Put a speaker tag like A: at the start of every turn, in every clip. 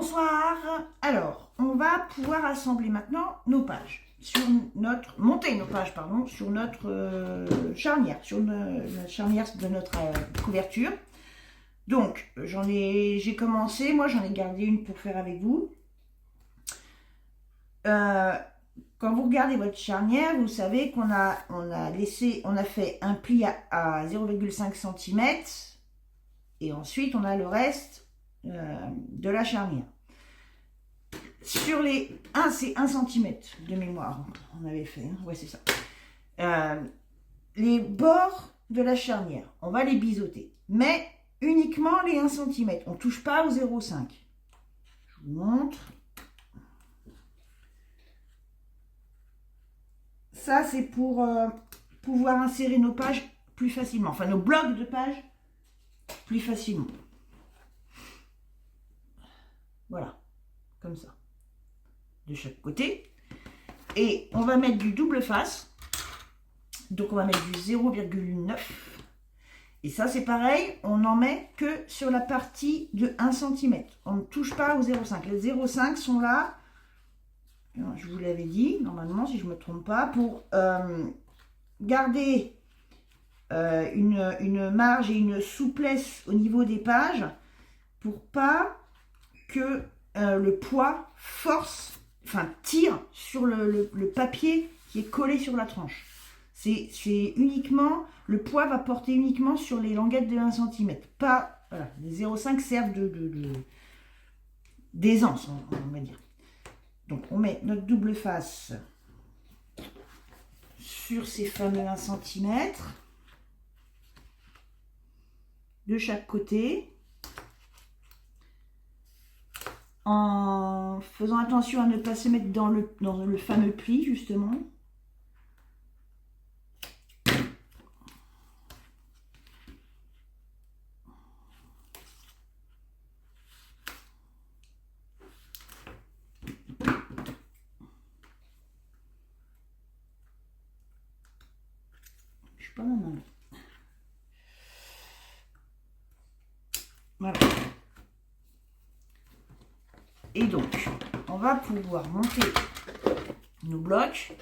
A: Bonsoir. Alors, on va pouvoir assembler maintenant nos pages sur notre monter nos pages pardon sur notre charnière, sur la charnière de notre couverture. Donc, j'ai commencé, moi j'en ai gardé une pour faire avec vous. Quand vous regardez votre charnière, vous savez qu'on a fait un pli à 0,5 cm et ensuite on a le reste de la charnière. Sur les 1, c'est 1 cm de mémoire, on avait fait, hein, ouais c'est ça. Les bords de la charnière, on va les biseauter, mais uniquement les 1 cm, on ne touche pas au 0,5. Je vous montre. Ça, c'est pour pouvoir insérer nos pages plus facilement, enfin nos blocs de pages plus facilement. Voilà, comme ça, de chaque côté. Et on va mettre du double face, donc on va mettre du 0,9. Et ça, c'est pareil, on n'en met que sur la partie de 1 cm. On ne touche pas au 0,5. Les 0,5 sont là. Je vous l'avais dit, normalement, si je ne me trompe pas, pour garder une marge et une souplesse au niveau des pages, pour pas que le poids tire sur le papier qui est collé sur la tranche. C'est uniquement, le poids va porter uniquement sur les languettes de 1 cm. Pas, voilà, les 0,5 servent d'aisance, on va dire. Donc, on met notre double face sur ces fameux 1 cm de chaque côté, en faisant attention à ne pas se mettre dans le fameux pli, justement. Pas mal. Voilà. Et donc, on va pouvoir monter nos blocs.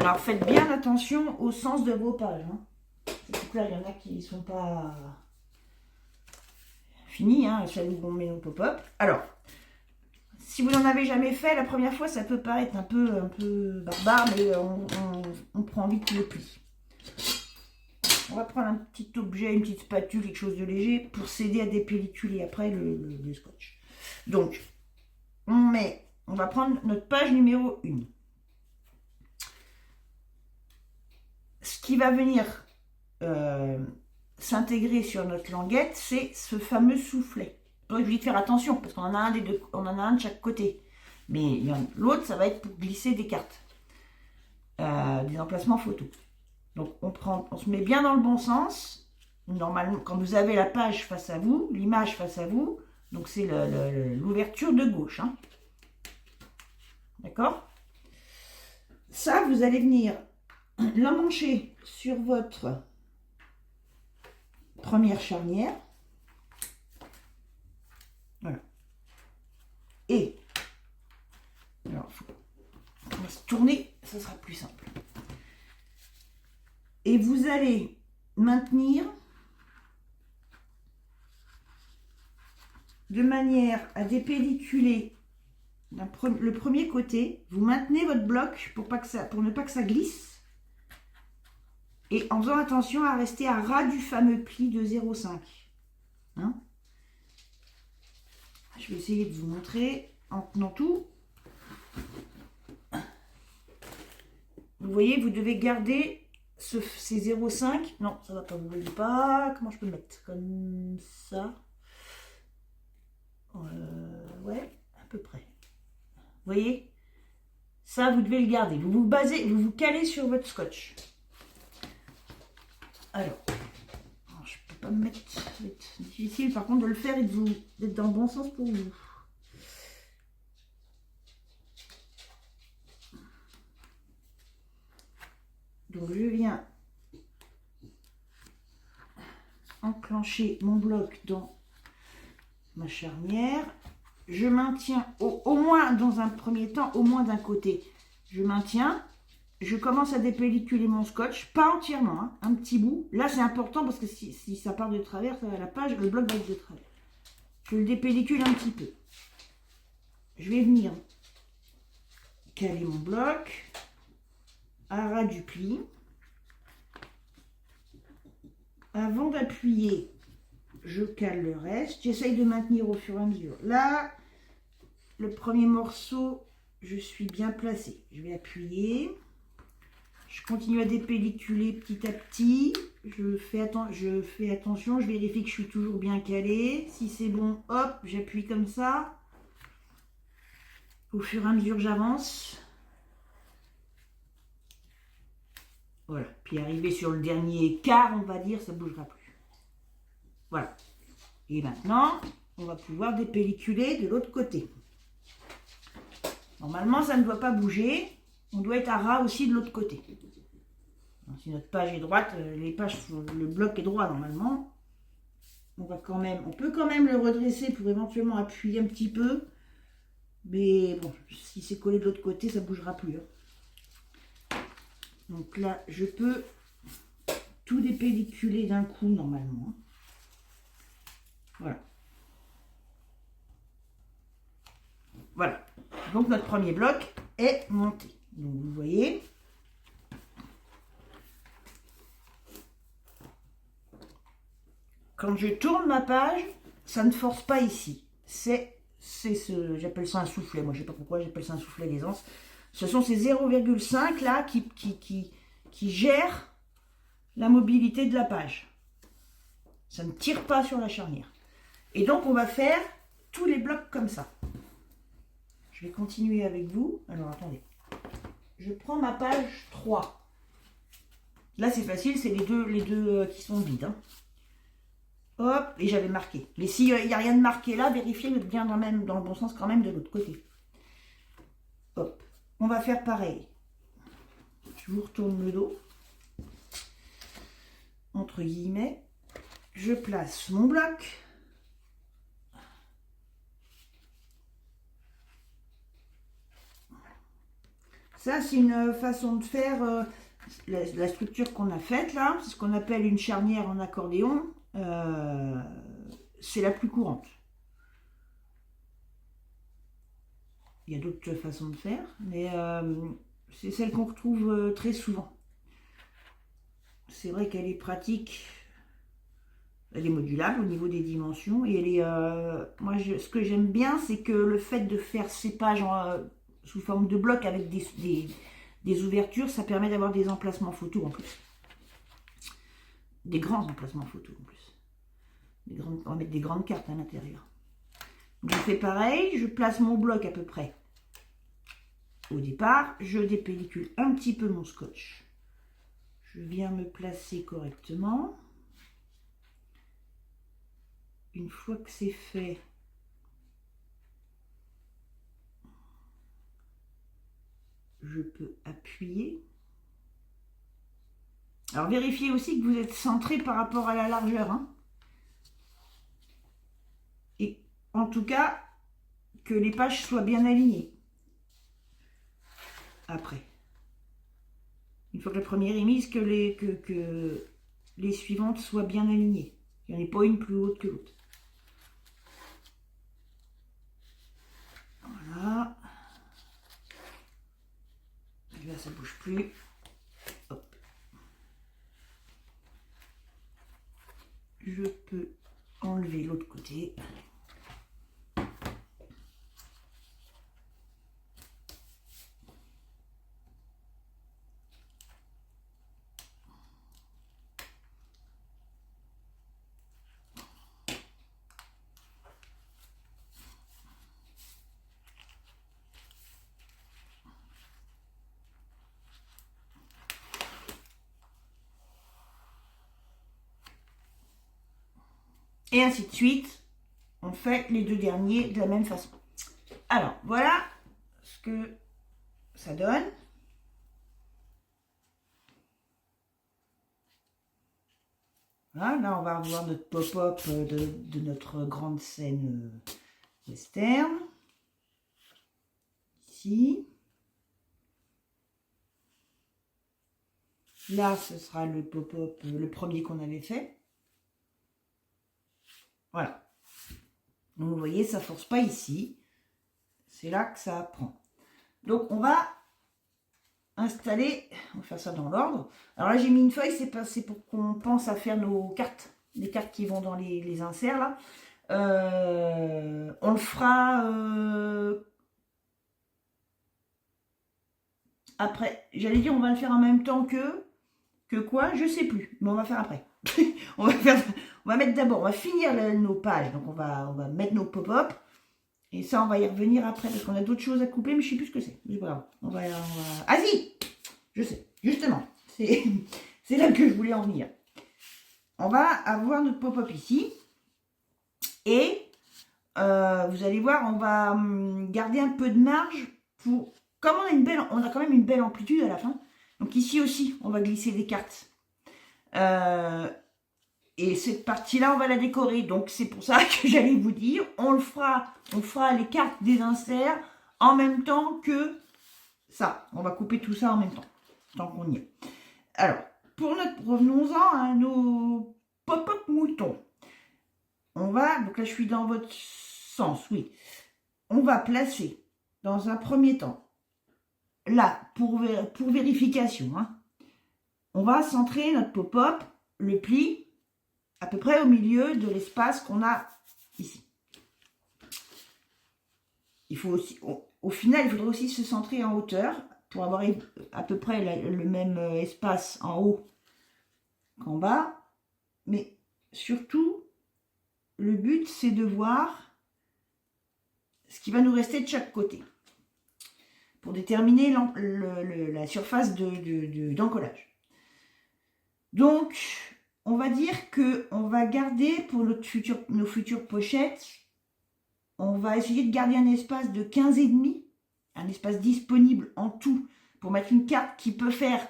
A: Alors, faites bien attention au sens de vos pages. Hein. Surtout que là, il y en a qui ne sont pas finis. Hein, celles où on met nos pop-up. Alors, si vous n'en avez jamais fait, la première fois, ça peut paraître un peu barbare, mais on prend vite le pli. On va prendre un petit objet, une petite spatule, quelque chose de léger pour s'aider à dépelliculer après le scotch. Donc, on va prendre notre page numéro 1. Ce qui va venir s'intégrer sur notre languette, c'est ce fameux soufflet. Donc, je vous dis de faire attention parce qu'on en a un des deux, on en a un de chaque côté. Mais l'autre, ça va être pour glisser des cartes, des emplacements photos. Donc, on se met bien dans le bon sens. Normalement, quand vous avez la page face à vous, l'image face à vous, donc c'est l'ouverture de gauche. Hein. D'accord? Ça, vous allez venir l'emmancher sur votre première charnière. Voilà. Et, alors, on va se tourner, ça sera plus simple. Et vous allez maintenir de manière à dépelliculer le premier côté. Vous maintenez votre bloc pour ne pas que ça glisse. Et en faisant attention à rester à ras du fameux pli de 0,5. Hein? Je vais essayer de vous montrer en tenant tout. Vous voyez, vous devez garder ces 0,5, non, ça va pas, vous voyez pas, comment je peux le mettre, comme ça, ouais, à peu près, vous voyez, ça vous devez le garder, vous vous calez sur votre scotch. Alors, je peux pas me mettre, ça va être difficile par contre de le faire et d'être dans le bon sens pour vous. Donc je viens enclencher mon bloc dans ma charnière je maintiens au moins dans un premier temps, au moins d'un côté. Je maintiens, je commence à dépelliculer mon scotch, pas entièrement, hein, un petit bout. Là, c'est important parce que si ça part de travers, la page, le bloc va être de travers. Je le dépellicule un petit peu. Je vais venir caler mon bloc à ras du pli. Avant d'appuyer, je cale le reste. J'essaye de maintenir au fur et à mesure. Là, le premier morceau, je suis bien placée. Je vais appuyer. Je continue à dépelliculer petit à petit. Je fais attention. Je vérifie que je suis toujours bien calé. Si c'est bon, hop, j'appuie comme ça. Au fur et à mesure, j'avance. Voilà. Puis arrivé sur le dernier quart, on va dire, ça ne bougera plus. Voilà. Et maintenant, on va pouvoir dépelliculer de l'autre côté. Normalement, ça ne doit pas bouger. On doit être à ras aussi de l'autre côté. Alors, si notre page est droite, le bloc est droit normalement. On peut quand même le redresser pour éventuellement appuyer un petit peu. Mais bon, si c'est collé de l'autre côté, ça ne bougera plus. Hein. Donc là, je peux tout dépelliculer d'un coup normalement. Voilà. Voilà. Donc notre premier bloc est monté. Donc vous voyez. Quand je tourne ma page, ça ne force pas ici. J'appelle ça un soufflet. Moi, je ne sais pas pourquoi j'appelle ça un soufflet d'aisance. Ce sont ces 0,5 là qui gèrent la mobilité de la page. Ça ne tire pas sur la charnière. Et donc, on va faire tous les blocs comme ça. Je vais continuer avec vous. Alors, attendez. Je prends ma page 3. Là, c'est facile, c'est les deux qui sont vides. Hein. Hop, et j'avais marqué. Mais s'il n'y a rien de marqué là, vérifiez bien dans le bon sens quand même de l'autre côté. Hop, on va faire pareil. Je vous retourne le dos. Entre guillemets. Je place mon bloc. Ça, c'est une façon de faire la structure qu'on a faite là. C'est ce qu'on appelle une charnière en accordéon. C'est la plus courante. Il y a d'autres façons de faire, mais c'est celle qu'on retrouve très souvent. C'est vrai qu'elle est pratique. Elle est modulable au niveau des dimensions. Et elle est, moi, ce que j'aime bien, c'est que le fait de faire ces pages sous forme de blocs avec des ouvertures, ça permet d'avoir des emplacements photos en plus. Des grands emplacements photos en plus. On va mettre des grandes cartes à l'intérieur. Je fais pareil, je place mon bloc à peu près au départ. Je dépellicule un petit peu mon scotch. Je viens me placer correctement. Une fois que c'est fait, je peux appuyer. Alors vérifiez aussi que vous êtes centré par rapport à la largeur. Hein. Et en tout cas, que les pages soient bien alignées. Après. Une fois que la première est mise, que les suivantes soient bien alignées. Il n'y en ait pas une plus haute que l'autre. Voilà. Et là, ça ne bouge plus. Hop. Je peux enlever l'autre côté. Et ainsi de suite, on fait les deux derniers de la même façon. Alors, voilà ce que ça donne. Voilà, là, on va revoir notre pop-up de notre grande scène Western. Ici. Là, ce sera le pop-up, le premier qu'on avait fait. Voilà. Donc, vous voyez, ça ne force pas ici. C'est là que ça prend. Donc, on va installer, on va faire ça dans l'ordre. Alors là, j'ai mis une feuille, c'est pour qu'on pense à faire nos cartes. Les cartes qui vont dans les inserts, là. On le fera après. J'allais dire, on va le faire en même temps que quoi, je sais plus, mais on va faire après. on va mettre d'abord, on va finir nos pages, donc on va mettre nos pop-up, et ça on va y revenir après, parce qu'on a d'autres choses à couper, mais je sais plus ce que c'est. C'est pas grave. Ah si, je sais, justement, c'est là que je voulais en venir. On va avoir notre pop-up ici, et vous allez voir, on va garder un peu de marge pour, comme on a quand même une belle amplitude à la fin. Donc ici aussi, on va glisser des cartes. Et cette partie-là, on va la décorer. Donc c'est pour ça que j'allais vous dire, on fera les cartes des inserts en même temps que ça. On va couper tout ça en même temps, tant qu'on y est. Alors, revenons-en à nos pop-up moutons. On va, donc là je suis dans votre sens, oui. On va placer dans un premier temps, là, pour vérification, hein, on va centrer notre pop-up, le pli, à peu près au milieu de l'espace qu'on a ici. Il faut aussi, au final, il faudra aussi se centrer en hauteur pour avoir à peu près le même espace en haut qu'en bas. Mais surtout, le but, c'est de voir ce qui va nous rester de chaque côté pour déterminer la surface d'encollage. Donc, on va dire qu'on va garder pour nos futures pochettes, on va essayer de garder un espace de 15,5, un espace disponible en tout pour mettre une carte qui peut faire,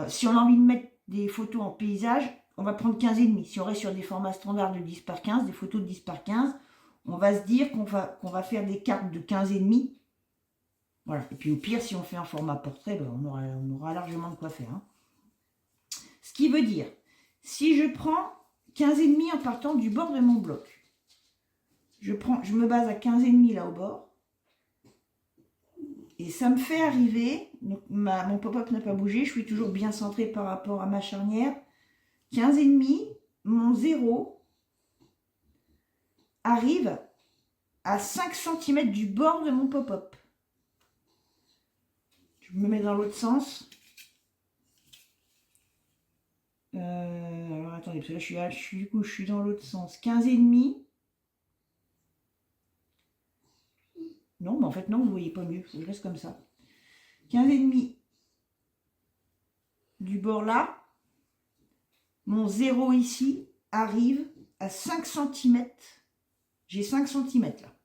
A: si on a envie de mettre des photos en paysage, on va prendre 15,5. Si on reste sur des formats standards de 10 par 15, des photos de 10 par 15, on va se dire qu'on va faire des cartes de 15,5. Voilà. Et puis au pire, si on fait un format portrait, ben, on aura largement de quoi faire. Hein. Ce qui veut dire, si je prends 15,5 en partant du bord de mon bloc, je me base à 15,5 là au bord, et ça me fait arriver, donc mon pop-up n'a pas bougé, je suis toujours bien centré par rapport à ma charnière, 15,5, mon 0 arrive à 5 cm du bord de mon pop-up. Je me mets dans l'autre sens. Alors attendez, parce que là je suis dans l'autre sens. 15,5. Non, mais en fait non, vous ne voyez pas mieux, je reste comme ça. 15,5 du bord là. Mon 0 ici arrive à 5 cm. J'ai 5 cm là.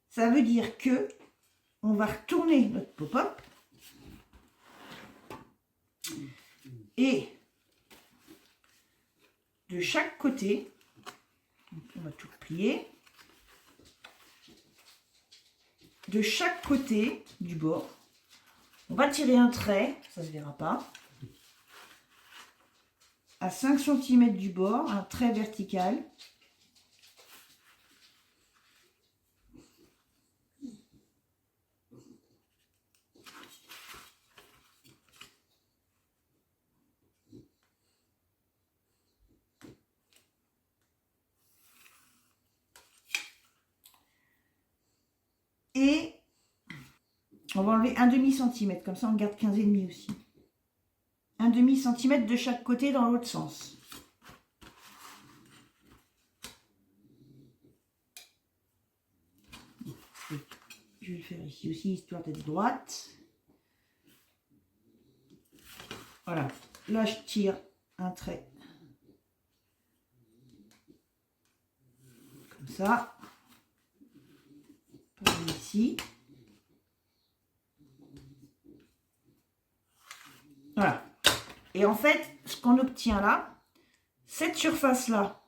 A: Ça veut dire que on va retourner notre pop-up. Et de chaque côté, on va tout plier. De chaque côté du bord, on va tirer un trait, ça ne se verra pas, à 5 cm du bord, un trait vertical. Et on va enlever un demi-centimètre, comme ça on garde 15,5 aussi. Un demi-centimètre de chaque côté dans l'autre sens. Je vais le faire ici aussi, histoire d'être droite. Voilà, là je tire un trait. Comme ça. Ici. Voilà. Et en fait, ce qu'on obtient là, cette surface-là,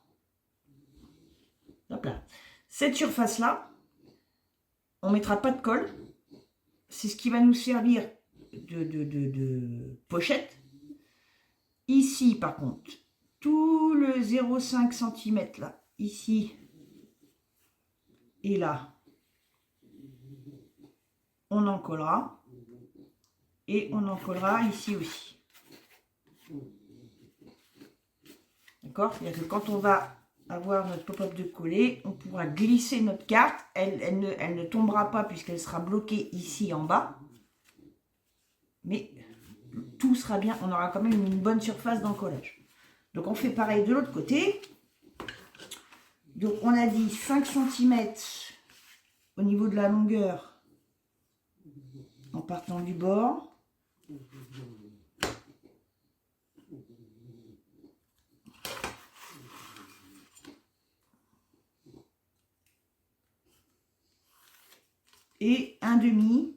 A: hop là, Cette surface-là, on ne mettra pas de colle. C'est ce qui va nous servir de pochette. Ici, par contre, tout le 0,5 cm là, ici et là, on en collera. Et on en collera ici aussi. D'accord? C'est-à-dire que quand on va avoir notre pop-up de coller, on pourra glisser notre carte. Elle ne tombera pas puisqu'elle sera bloquée ici en bas. Mais tout sera bien. On aura quand même une bonne surface d'encollage. Donc on fait pareil de l'autre côté. Donc on a dit 5 cm au niveau de la longueur en partant du bord. Et un demi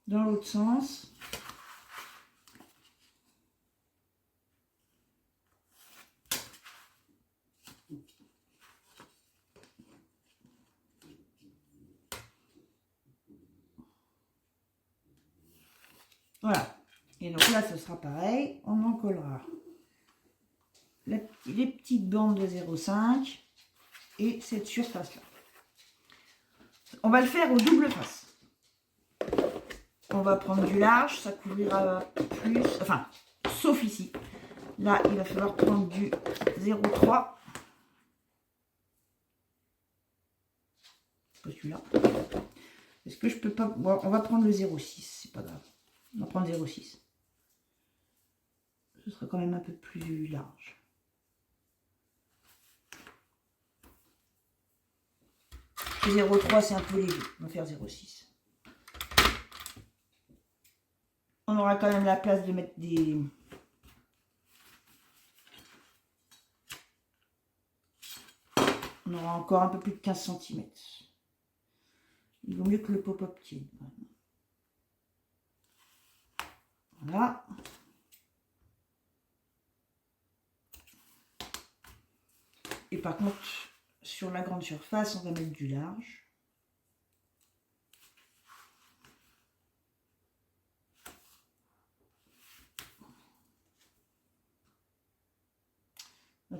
A: dans l'autre sens. Voilà. Et donc là, ce sera pareil. On en collera les petites bandes de 0,5 et cette surface-là. On va le faire au double face. On va prendre du large, ça couvrira plus, enfin, sauf ici. Là, il va falloir prendre du 0,3. Pas celui-là. Est-ce que je peux pas... Bon, on va prendre le 0,6, c'est pas grave. On va prendre 0,6. Ce sera quand même un peu plus large. Le 0,3 c'est un peu léger. On va faire 0,6. On aura quand même la place de mettre des... On aura encore un peu plus de 15 cm. Il vaut mieux que le pop-up tienne. Voilà. Et par contre, sur la grande surface, on va mettre du large.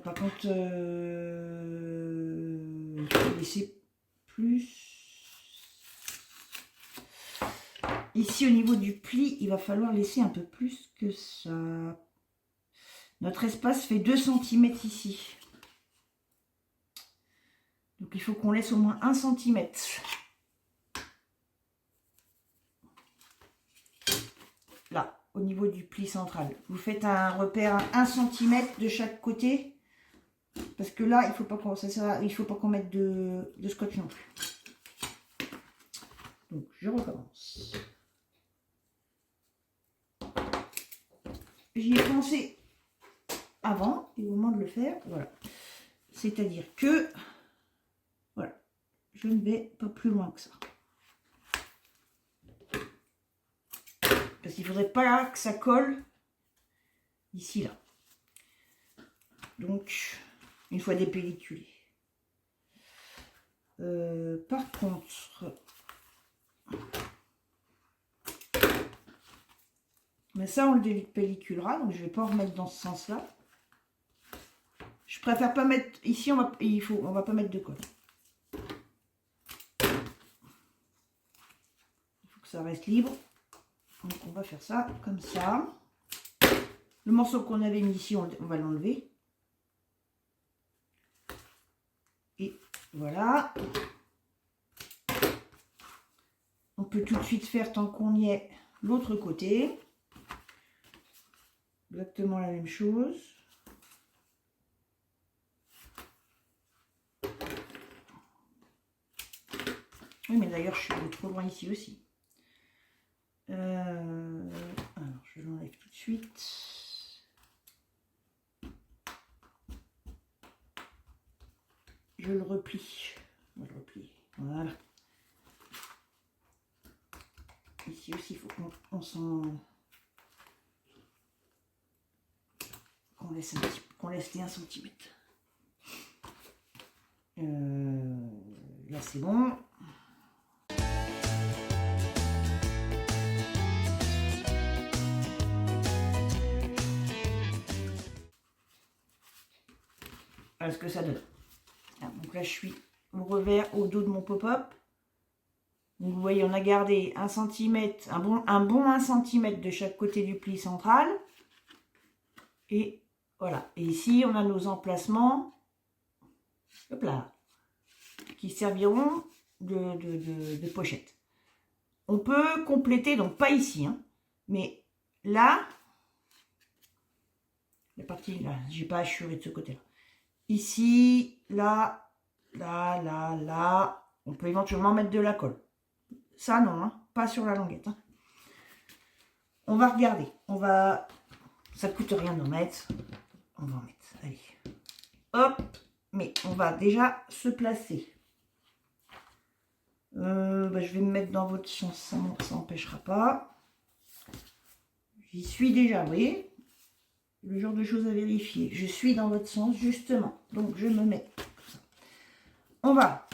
A: Par contre, il faut laisser plus. Ici, au niveau du pli, il va falloir laisser un peu plus que ça. Notre espace fait 2 cm ici. Donc, il faut qu'on laisse au moins 1 cm. Là, au niveau du pli central. Vous faites un repère à 1 cm de chaque côté. Parce que là, il ne faut pas qu'on mette de scotch non plus. Donc, je recommence. J'y ai pensé avant, et au moment de le faire, voilà. C'est-à-dire que, voilà, je ne vais pas plus loin que ça. Parce qu'il ne faudrait pas que ça colle ici, là. Donc, une fois dépelliculé. Par contre, mais ça on le dépelliculera, donc je ne vais pas en remettre dans ce sens-là. Je préfère pas mettre ici, on va pas mettre de colle. Il faut que ça reste libre. Donc on va faire ça comme ça. Le morceau qu'on avait mis ici, on va l'enlever. Et voilà. On peut tout de suite faire, tant qu'on y est, l'autre côté. Exactement la même chose. Oui, mais d'ailleurs, je suis allée trop loin ici aussi. Alors, je l'enlève tout de suite. Je le replie. On va le replier. Voilà. Ici. ici aussi, il faut qu'on qu'on laisse les 1 cm. Là, c'est bon. Voilà ce que ça donne. Donc là, je suis au revers, au dos de mon pop-up. Donc vous voyez, on a gardé 1 cm, un bon 1 cm de chaque côté du pli central. Et voilà. Et ici, on a nos emplacements, hop là, qui serviront de pochette. On peut compléter, donc pas ici, hein, mais là, la partie là, j'ai pas assuré de ce côté-là. Ici, là, là, là, là, on peut éventuellement mettre de la colle. Ça, non, hein, pas sur la languette. Hein. On va regarder. Ça coûte rien d'en mettre. On va en mettre. Allez. Hop. Mais on va déjà se placer. Je vais me mettre dans votre sens. Ça n'empêchera pas. J'y suis déjà, vous voyez. Le genre de choses à vérifier. Je suis dans votre sens, justement. Donc, je me mets. On va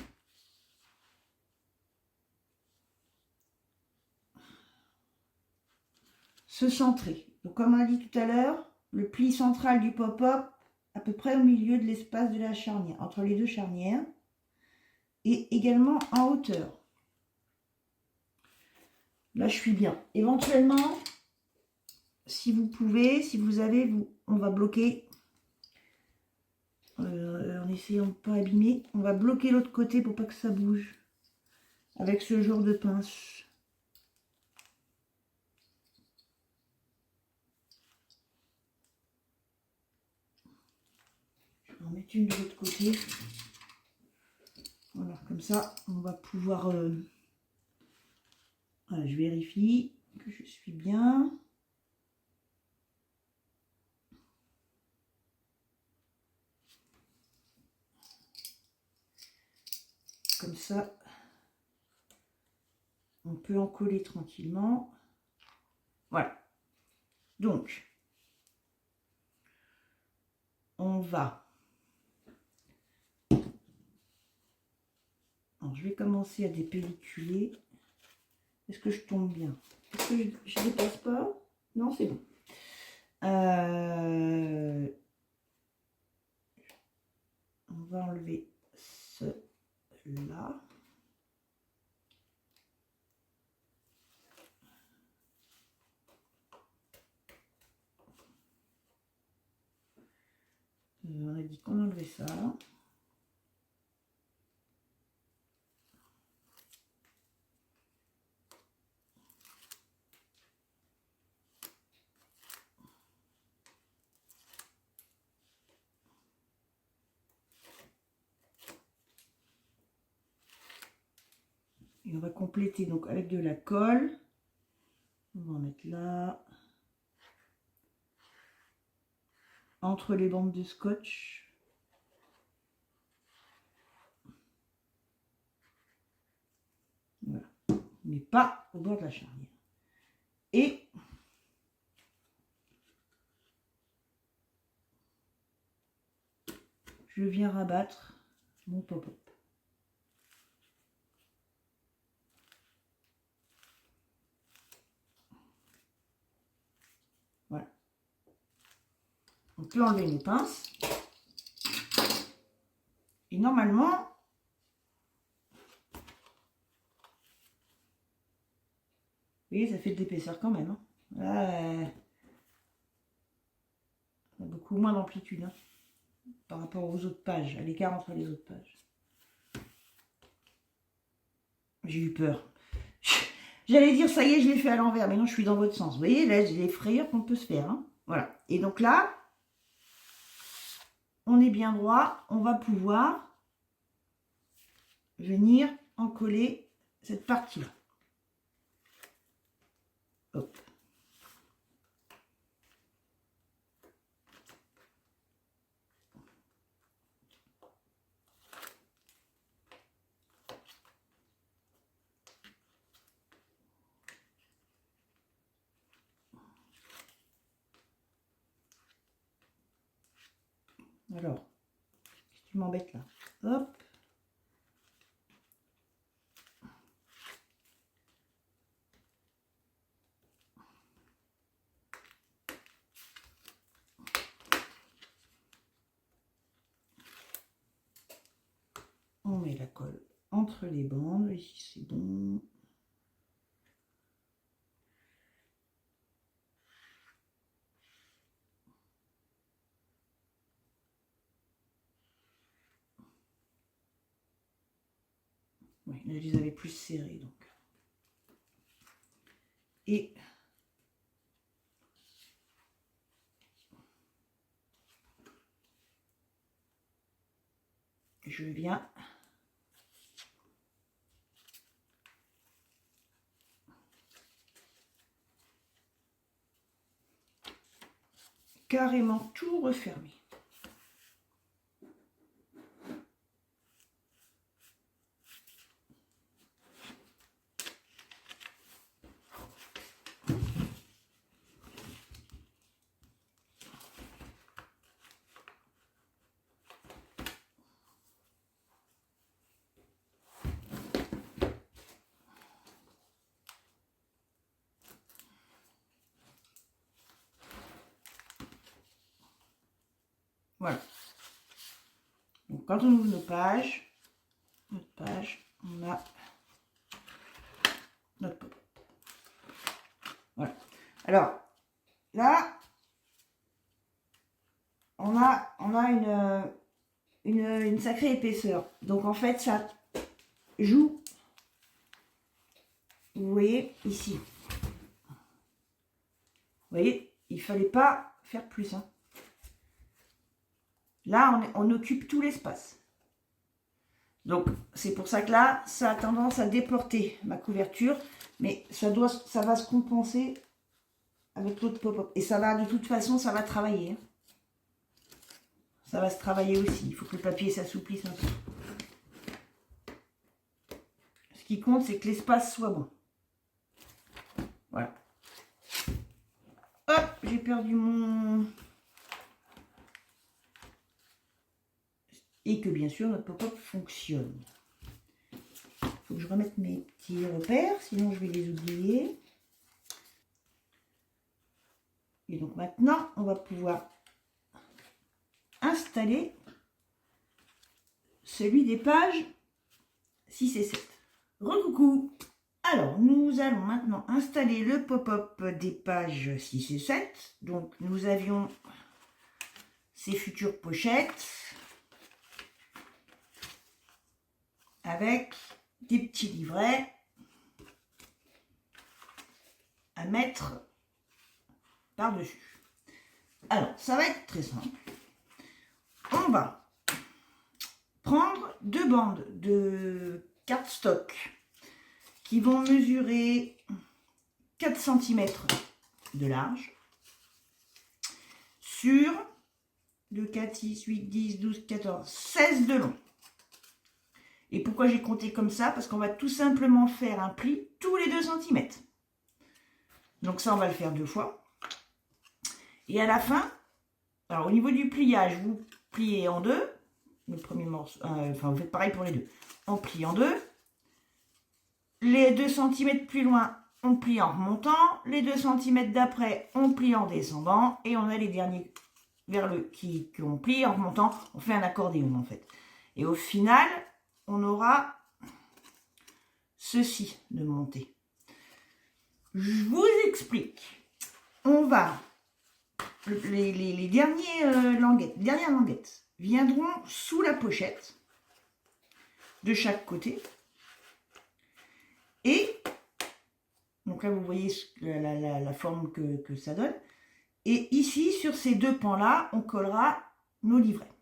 A: se centrer. Donc, comme on a dit tout à l'heure, le pli central du pop-up à peu près au milieu de l'espace de la charnière, entre les deux charnières, et également en hauteur. Là, je suis bien. Éventuellement, si vous pouvez, si vous avez, on va bloquer, en essayant de ne pas abîmer, on va bloquer l'autre côté pour pas que ça bouge, avec ce genre de pince. On va en mettre une de l'autre côté. Voilà, comme ça, on va pouvoir... Voilà, je vérifie que je suis bien. Comme ça, on peut en coller tranquillement. Voilà. Donc, on va... Alors, je vais commencer à dépelliculer. Est-ce que je tombe bien? Est-ce que je ne dépasse pas? Non, c'est bon. On va enlever cela. On a dit qu'on enlevait ça. Et on va compléter donc avec de la colle. On va en mettre là. Entre les bandes de scotch. Voilà. Mais pas au bord de la charnière. Et je viens rabattre mon pop-up. Voilà. On peut enlever nos pinces. Et normalement, vous voyez, ça fait de l'épaisseur quand même. Hein. Là, on a beaucoup moins d'amplitude hein, par rapport aux autres pages, à l'écart entre les autres pages. J'ai eu peur. J'allais dire, ça y est, je l'ai fait à l'envers, mais non, je suis dans votre sens. Vous voyez, là, j'ai les frayeurs qu'on peut se faire. Hein. Voilà. Et donc là, on est bien droit. On va pouvoir venir en coller cette partie-là. Hop. Alors, qu'est-ce que tu m'embêtes là? Hop. On met la colle entre les bandes, ici c'est bon. Oui, je les avais plus serrés donc. Et je viens carrément tout refermer. Voilà. Donc, quand on ouvre notre page, on a notre pop-up. Voilà. Alors, là, on a une sacrée épaisseur. Donc, en fait, ça joue, vous voyez, ici. Vous voyez, il ne fallait pas faire plus, hein. Là, on occupe tout l'espace. Donc, c'est pour ça que là, ça a tendance à déporter ma couverture. Mais ça va se compenser avec l'autre pop-up. Et ça va, de toute façon, ça va travailler. Ça va se travailler aussi. Il faut que le papier s'assouplisse un peu. Ce qui compte, c'est que l'espace soit bon. Voilà. Hop, j'ai perdu mon... Et que bien sûr notre pop-up fonctionne. Il faut que je remette mes petits repères, sinon je vais les oublier. Et donc maintenant, on va pouvoir installer celui des pages 6 et 7. Recoucou! Alors, nous allons maintenant installer le pop-up des pages 6 et 7. Donc, nous avions ces futures pochettes avec des petits livrets à mettre par-dessus. Alors, ça va être très simple. On va prendre deux bandes de cardstock qui vont mesurer 4 cm de large sur 2, 4, 6, 8, 10, 12, 14, 16 de long. Et pourquoi j'ai compté comme ça? Parce qu'on va tout simplement faire un pli tous les 2 cm. Donc ça, on va le faire 2 fois. Et à la fin, alors au niveau du pliage, vous pliez en 2. Le premier morceau, enfin vous faites pareil pour les deux. On plie en 2. Les 2 cm plus loin, on plie en remontant. Les 2 cm d'après, on plie en descendant. Et on a les derniers vers le qu'on plie en remontant. On fait un accordéon en fait. Et au final, on aura ceci de monter. Je vous explique. On va... Les dernières languettes viendront sous la pochette de chaque côté. Et donc là, vous voyez la forme que ça donne. Et ici, sur ces deux pans-là, on collera nos livrets.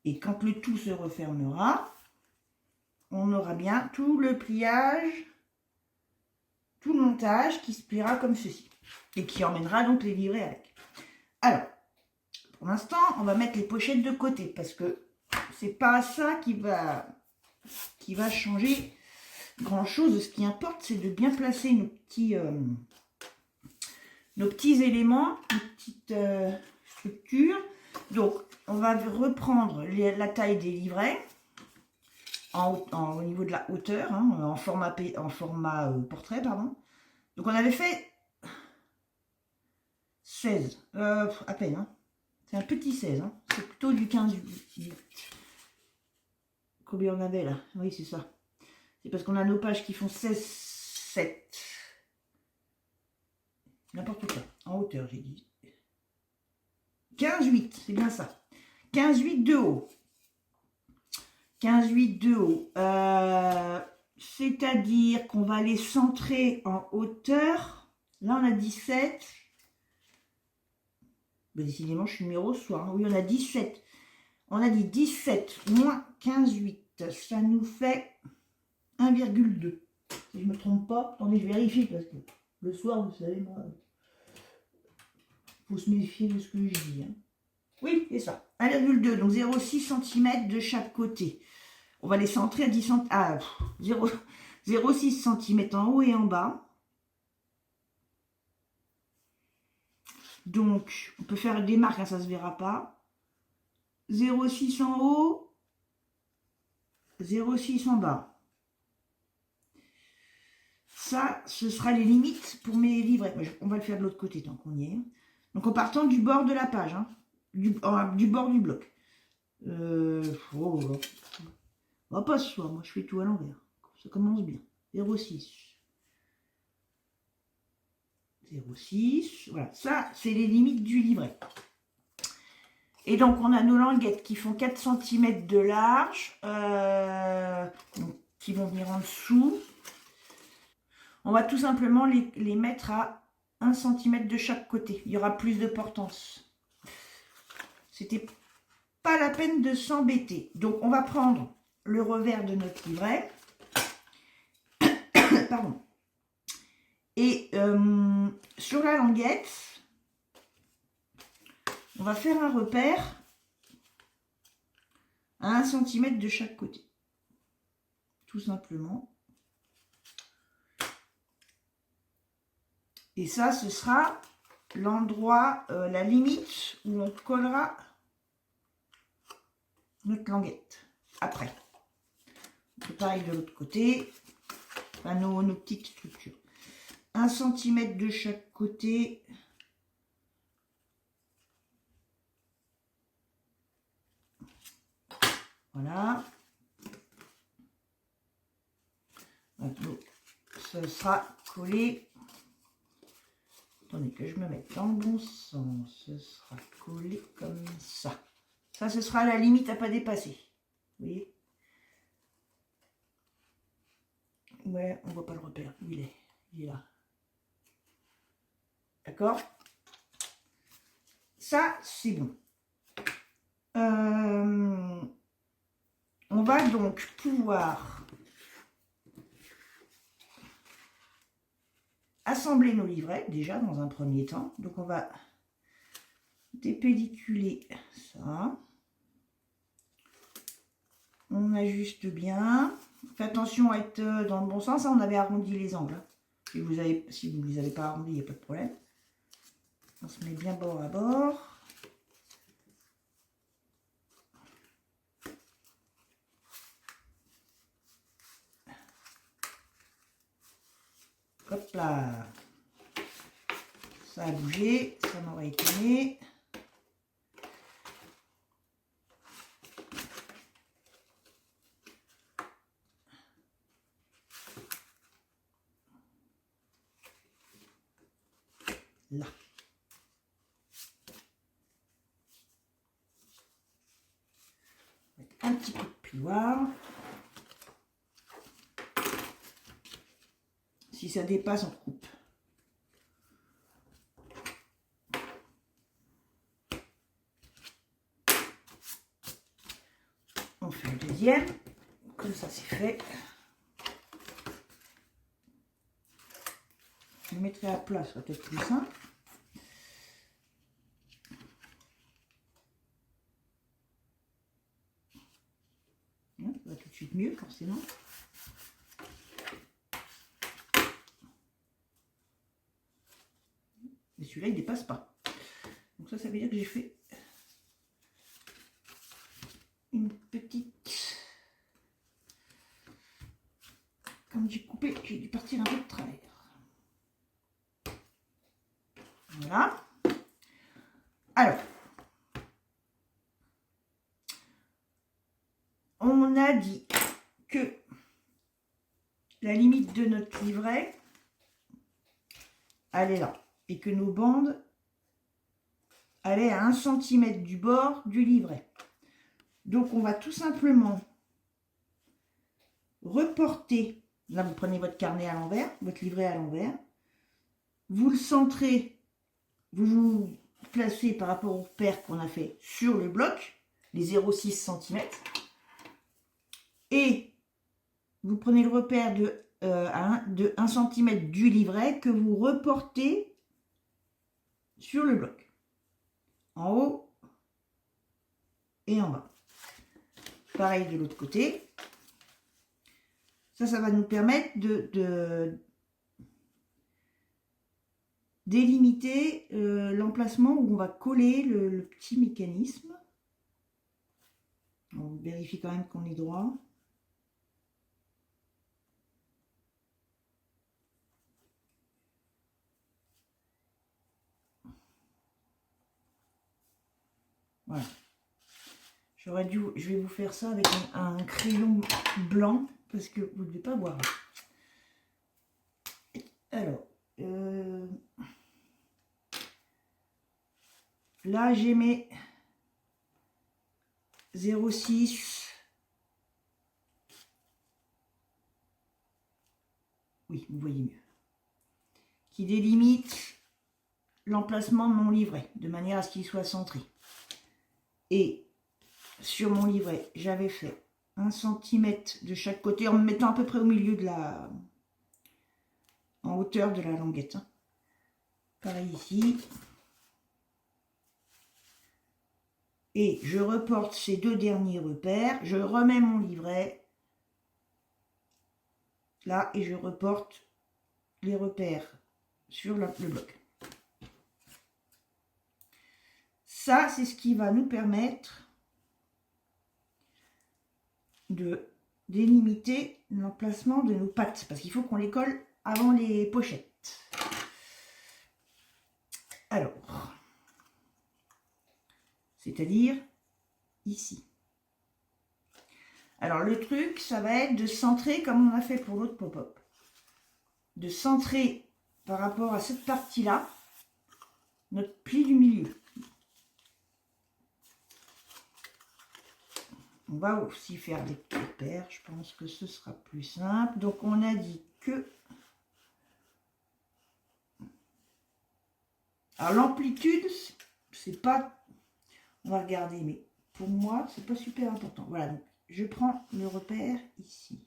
A: Et quand le tout se refermera, on aura bien tout le pliage, tout le montage qui se pliera comme ceci. Et qui emmènera donc les livrets avec. Alors, pour l'instant, on va mettre les pochettes de côté parce que c'est pas ça qui va changer grand chose. Ce qui importe, c'est de bien placer nos petits éléments, nos petites structures. Donc, on va reprendre la taille des livrets au niveau de la hauteur, hein, en format portrait, pardon. Donc, on avait fait 16, à peine, hein. C'est un petit 16, hein. C'est plutôt du 15-8. Combien on avait là? Oui, c'est ça. C'est parce qu'on a nos pages qui font 16-7. N'importe quoi. En hauteur, j'ai dit. 15-8, c'est bien ça. 15-8 de haut. 15-8 de haut. C'est-à-dire qu'on va les centrer en hauteur. Là, on a 17. Ben, décidément, je suis numéro soir. Hein. Oui, on a 17. On a dit 17 moins 15,8. Ça nous fait 1,2. Si je ne me trompe pas, attendez, je vérifie parce que le soir, vous savez, moi, il faut se méfier de ce que je dis. Hein. Oui, c'est ça. 1,2, donc 0,6 cm de chaque côté. On va les centrer à 10 cm. Ah, 0,6 cm en haut et en bas. Donc, on peut faire des marques, hein, ça ne se verra pas. 0,6 en haut, 0,6 en bas. Ça, ce sera les limites pour mes livrets. On va le faire de l'autre côté tant qu'on y est. Donc, en partant du bord de la page, hein, du bord du bloc. Oh, pas ce soir, moi je fais tout à l'envers. Ça commence bien. 0,6. 0,6. Voilà, ça, c'est les limites du livret. Et donc, on a nos languettes qui font 4 cm de large, donc, qui vont venir en dessous. On va tout simplement les mettre à 1 cm de chaque côté. Il y aura plus de portance. C'était pas la peine de s'embêter. Donc, on va prendre le revers de notre livret. Pardon. Et sur la languette, on va faire un repère à 1 cm de chaque côté. Tout simplement. Et ça, ce sera l'endroit, la limite où on collera notre languette. Après. Pareil de l'autre côté. Enfin, nos petites structures. 1 cm de chaque côté. Voilà. Donc, ce sera collé. Attendez que je me mette dans le bon sens. Ce sera collé comme ça. Ça, ce sera la limite à pas dépasser. Vous voyez? Ouais, on voit pas le repère. Il est là. D'accord? Ça, c'est bon. On va donc pouvoir assembler nos livrets, déjà, dans un premier temps. Donc, on va dépelliculer ça. On ajuste bien. Faites attention à être dans le bon sens. On avait arrondi les angles. Si vous ne les avez pas arrondis, il n'y a pas de problème. On se met bien bord à bord. Hop là. Ça a bougé. Ça m'aurait étonné. Là. Un petit peu de plioir. Si ça dépasse, on coupe. On fait le deuxième. Comme ça, c'est fait. Je le mettrai à plat, ça sera peut-être plus simple. Ça va tout de suite mieux, forcément. Mais celui-là, il ne dépasse pas. Donc ça veut dire que j'ai fait une petite... Comme j'ai coupé, j'ai dû partir un peu de travers. Voilà. Alors, on a dit que la limite de notre livret, elle est là. Et que nos bandes allaient à 1 cm du bord du livret. Donc, on va tout simplement reporter. Là, vous prenez votre carnet à l'envers, votre livret à l'envers. Vous le centrez, vous placez par rapport au repère qu'on a fait sur le bloc, les 0,6 cm. Et vous prenez le repère de 1 cm du livret que vous reportez sur le bloc. En haut et en bas. Pareil de l'autre côté. Ça va nous permettre de délimiter l'emplacement où on va coller le petit mécanisme. On vérifie quand même qu'on est droit. Voilà. Je vais vous faire ça avec un crayon blanc parce que vous ne devez pas voir. Alors, là j'ai mes 0,6. Oui, vous voyez mieux. Qui délimite l'emplacement de mon livret de manière à ce qu'il soit centré. Et sur mon livret, j'avais fait 1 cm de chaque côté en me mettant à peu près au milieu de en hauteur de la languette. Pareil ici. Et je reporte ces 2 derniers repères. Je remets mon livret là et je reporte les repères sur le bloc. Ça, c'est ce qui va nous permettre de délimiter l'emplacement de nos pattes. Parce qu'il faut qu'on les colle avant les pochettes. Alors, c'est-à-dire ici. Alors, le truc, ça va être de centrer comme on a fait pour l'autre pop-up. De centrer par rapport à cette partie-là, notre pli du milieu. On va aussi faire des repères, je pense que ce sera plus simple. Donc, on a dit que... Alors, l'amplitude, c'est pas... On va regarder, mais pour moi, c'est pas super important. Voilà, donc je prends le repère ici.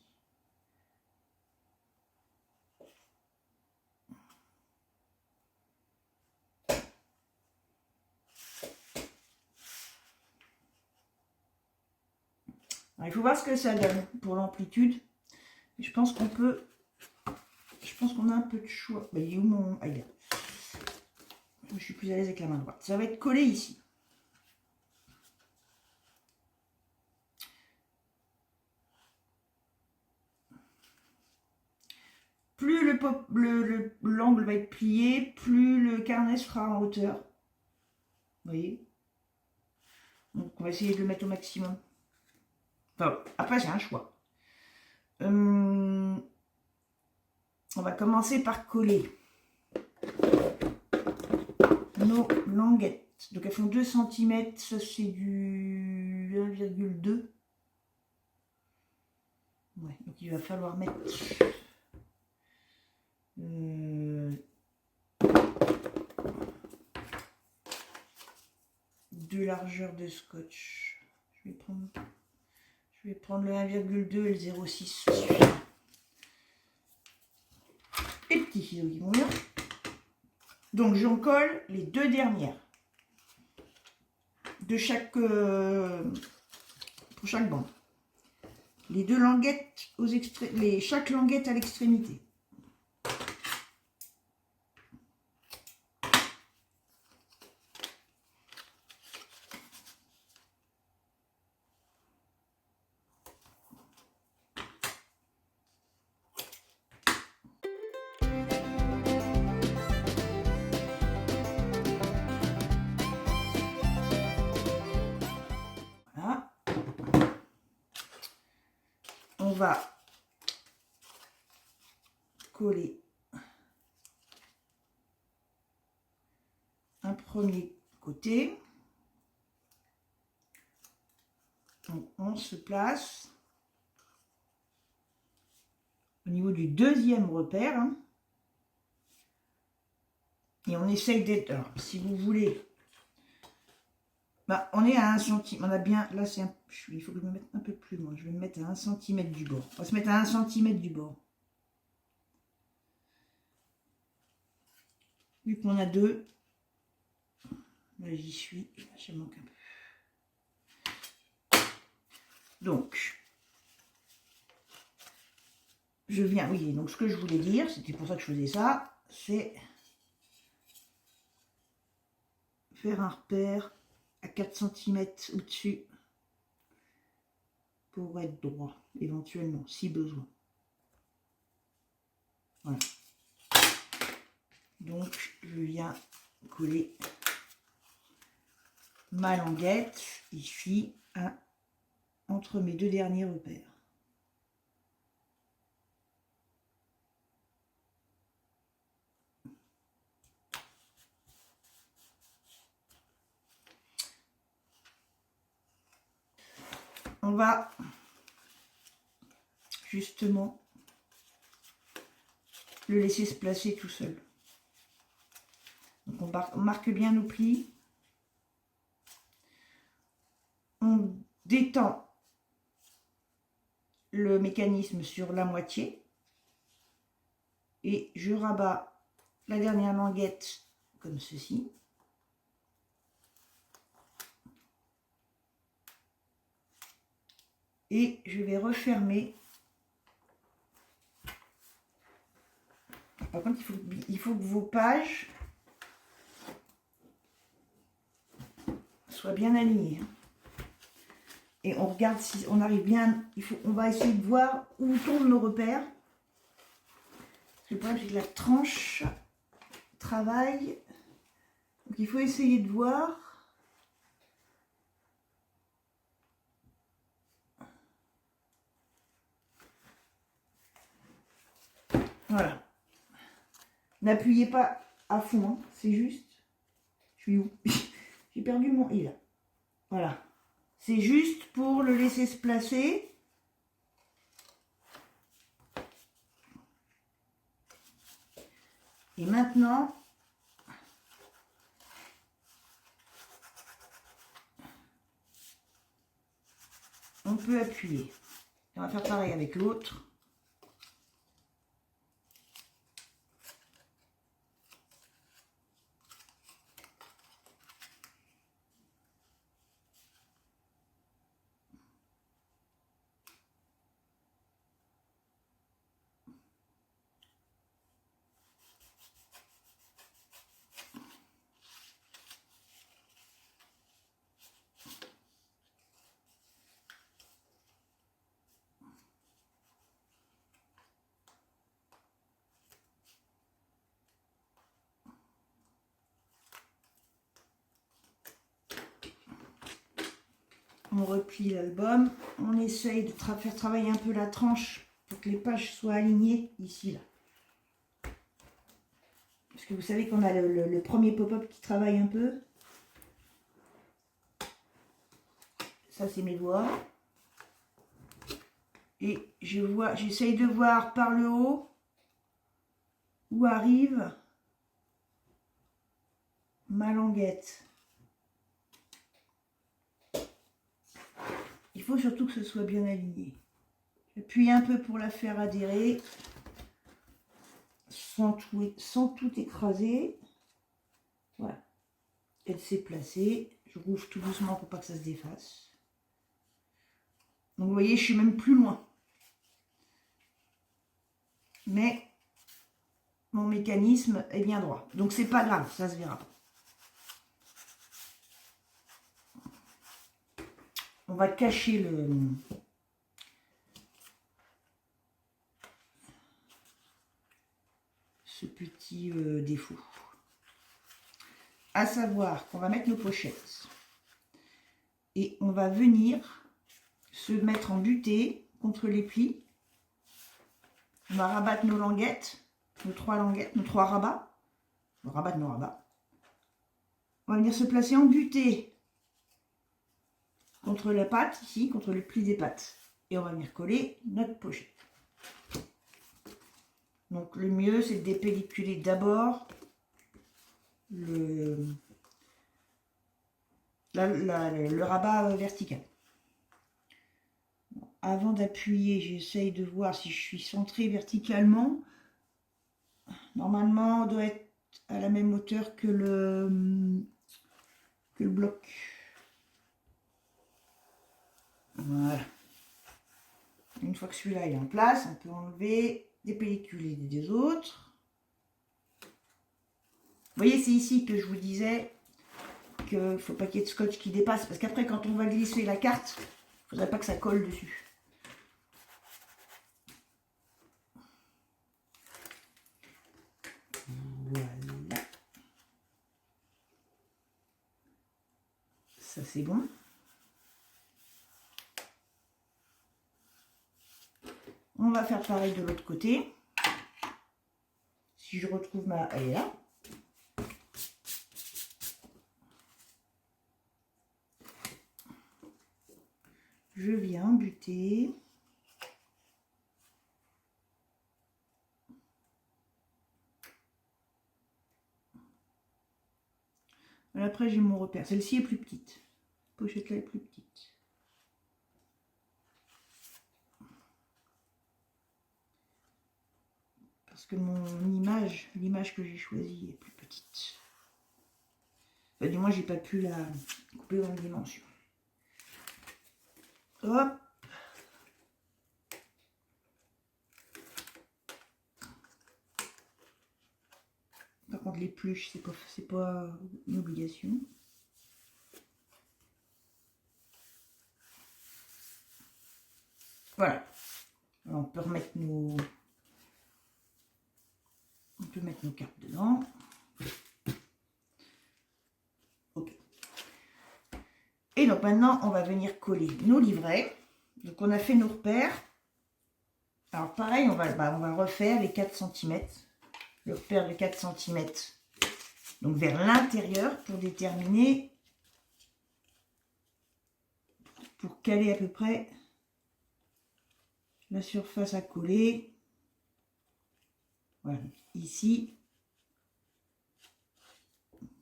A: Alors, il faut voir ce que ça donne pour l'amplitude. Je pense qu'on peut... Je pense qu'on a un peu de choix. Ben, il est où mon... Ah, il est là. Je suis plus à l'aise avec la main droite. Ça va être collé ici. Plus l'angle va être plié, plus le carnet sera en hauteur. Vous voyez? Donc on va essayer de le mettre au maximum. Enfin, après c'est un choix. On va commencer par coller nos languettes. Donc elles font 2 cm, ça c'est du 1,2. Ouais, donc il va falloir mettre de largeur de scotch. Je vais prendre le 1,2 et le 0,6. Et petits ciseaux qui vont bien. Donc j'en colle les 2 dernières de chaque pour chaque bande. Les 2 languettes aux chaque languette à l'extrémité. va coller un premier côté. Donc on se place au niveau du deuxième repère, hein, et on essaye d'être, alors si vous voulez, bah, on est à 1 cm, on a bien, là c'est il faut que je me mette un peu plus loin, je vais me mettre à 1 cm du bord, on va se mettre à 1 cm du bord. Vu qu'on a deux, là j'y suis, ça manque un peu. Donc, je viens, oui, donc ce que je voulais dire, c'était pour ça que je faisais ça, c'est faire un repère à 4 cm au-dessus pour être droit, éventuellement, si besoin. Voilà. Donc, je viens coller ma languette ici entre mes deux derniers repères. On va justement le laisser se placer tout seul. Donc on marque bien nos plis. On détend le mécanisme sur la moitié. Et je rabats la dernière languette comme ceci. Et je vais refermer. Par contre, il faut que vos pages soient bien alignées. Et on regarde si on arrive bien. On va essayer de voir où tombent nos repères. Le problème, c'est que la tranche travaille. Donc il faut essayer de voir. Voilà. N'appuyez pas à fond, hein. C'est juste. Je suis où? J'ai perdu mon i là. Voilà. C'est juste pour le laisser se placer. Et maintenant, on peut appuyer. On va faire pareil avec l'autre. On replie l'album, on essaye de faire travailler un peu la tranche pour que les pages soient alignées ici, là. Parce que vous savez qu'on a le premier pop-up qui travaille un peu. Ça, c'est mes doigts. Et j'essaye de voir par le haut où arrive ma languette. Il faut surtout que ce soit bien aligné. J'appuie un peu pour la faire adhérer, sans tout écraser. Voilà. Elle s'est placée. Je rouvre tout doucement pour pas que ça se défasse. Donc vous voyez, je suis même plus loin. Mais mon mécanisme est bien droit. Donc c'est pas grave, ça se verra. On va cacher ce petit défaut. À savoir qu'on va mettre nos pochettes. Et on va venir se mettre en butée contre les plis On va rabattre nos languettes, nos 3 languettes, nos 3 rabats. On va rabattre nos rabats. On va venir se placer en butée contre la patte, ici, contre le pli des pattes. Et on va venir coller notre pochette. Donc le mieux, c'est de dépelliculer d'abord le rabat vertical. Avant d'appuyer, j'essaye de voir si je suis centrée verticalement. Normalement, on doit être à la même hauteur que le bloc. Voilà. Une fois que celui-là est en place, on peut enlever des pellicules des autres. Vous voyez, c'est ici que je vous disais qu'il ne faut pas qu'il y ait de scotch qui dépasse, parce qu'après, quand on va glisser la carte, il ne faudrait pas que ça colle dessus. Voilà. Ça, c'est bon. On va faire pareil de l'autre côté. Si je retrouve ma... Elle est là. Je viens buter. Après, j'ai mon repère. Celle-ci est plus petite. Cette pochette-là est plus petite. Parce que l'image que j'ai choisie est plus petite. Enfin, du moins, j'ai pas pu la couper en dimension. Hop. Par contre, les pluches, c'est pas une obligation. Voilà. Alors, on peut remettre nos... On peut mettre nos cartes dedans. Ok. Et donc maintenant, on va venir coller nos livrets. Donc on a fait nos repères. Alors pareil, on va refaire les 4 cm. Le repère de 4 cm. Donc vers l'intérieur pour déterminer, pour caler à peu près la surface à coller. Voilà, ici.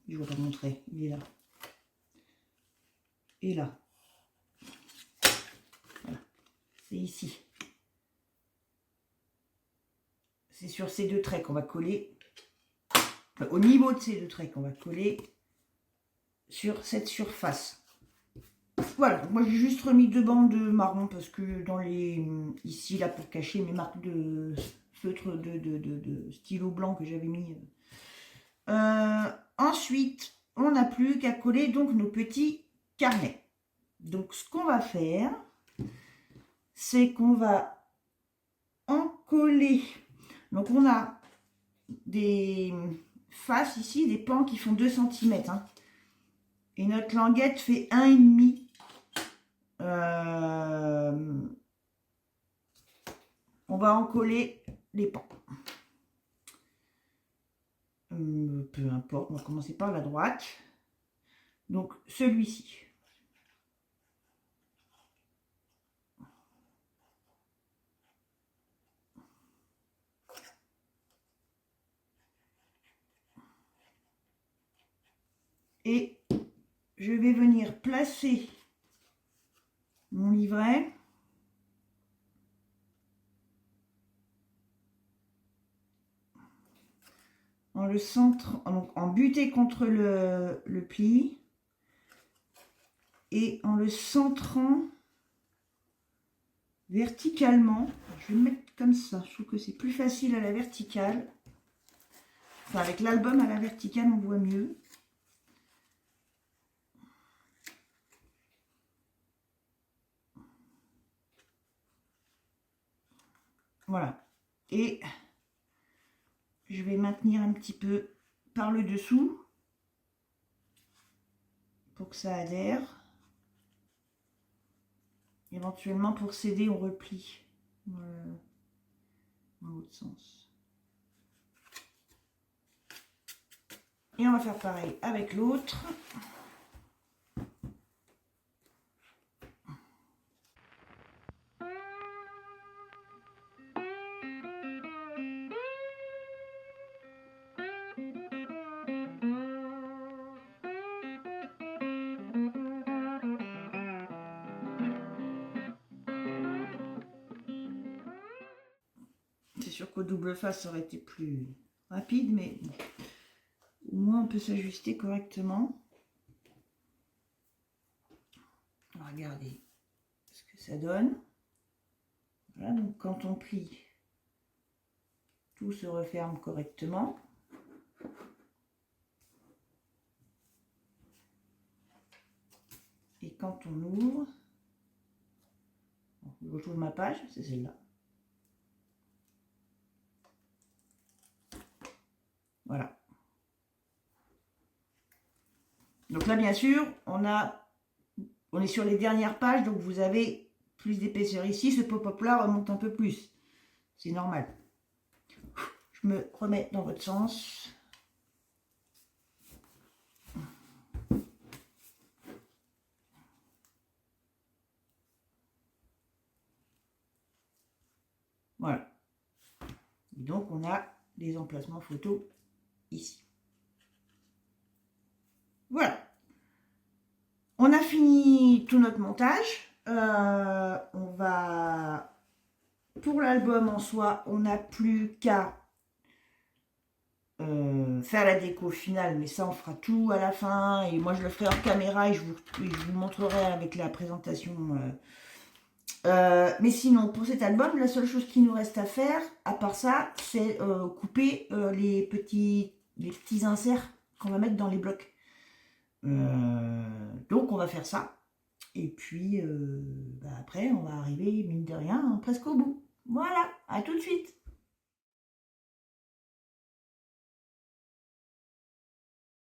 A: Je ne vais pas montrer, il est là. Et là. Voilà, c'est ici. C'est sur ces 2 traits qu'on va coller. Enfin, au niveau de ces 2 traits qu'on va coller sur cette surface. Voilà, moi j'ai juste remis 2 bandes marron parce que dans les... Ici, là, pour cacher mes marques de feutre de stylo blanc que j'avais mis. Ensuite, on n'a plus qu'à coller donc nos petits carnets. Donc ce qu'on va faire, c'est qu'on va en coller. Donc on a des faces ici, des pans qui font 2 cm. Hein. Et notre languette fait 1,5. On va en coller les pans. Peu importe, on va commencer par la droite. Donc celui-ci. Et je vais venir placer mon livret en le centre, en butée contre le pli et en le centrant verticalement. Je vais le mettre comme ça, je trouve que c'est plus facile à la verticale. Enfin, avec l'album à la verticale, on voit mieux. Voilà. Et je vais maintenir un petit peu par le dessous pour que ça adhère. Éventuellement, pour céder, on replie. Voilà. dans l'autre sens. Et on va faire pareil avec l'autre. C'est sûr qu'au double face, ça aurait été plus rapide, mais au moins on peut s'ajuster correctement. On va regarder ce que ça donne. Voilà, donc quand on plie, tout se referme correctement. Et quand on ouvre, je retrouve ma page, c'est celle-là. Voilà. Donc là, bien sûr, on est sur les dernières pages, donc vous avez plus d'épaisseur ici. Ce pop-up là remonte un peu plus. C'est normal. Je me remets dans votre sens. Voilà. Et donc, on a des emplacements photos ici. Voilà. On a fini tout notre montage. On va... Pour l'album en soi, on n'a plus qu'à faire la déco finale, mais ça on fera tout à la fin, et moi je le ferai hors caméra et je vous montrerai avec la présentation. Mais sinon, pour cet album, la seule chose qui nous reste à faire, à part ça, c'est couper les petits inserts qu'on va mettre dans les blocs. Donc on va faire ça. Et puis après, on va arriver, mine de rien, presque au bout. Voilà, à tout de suite.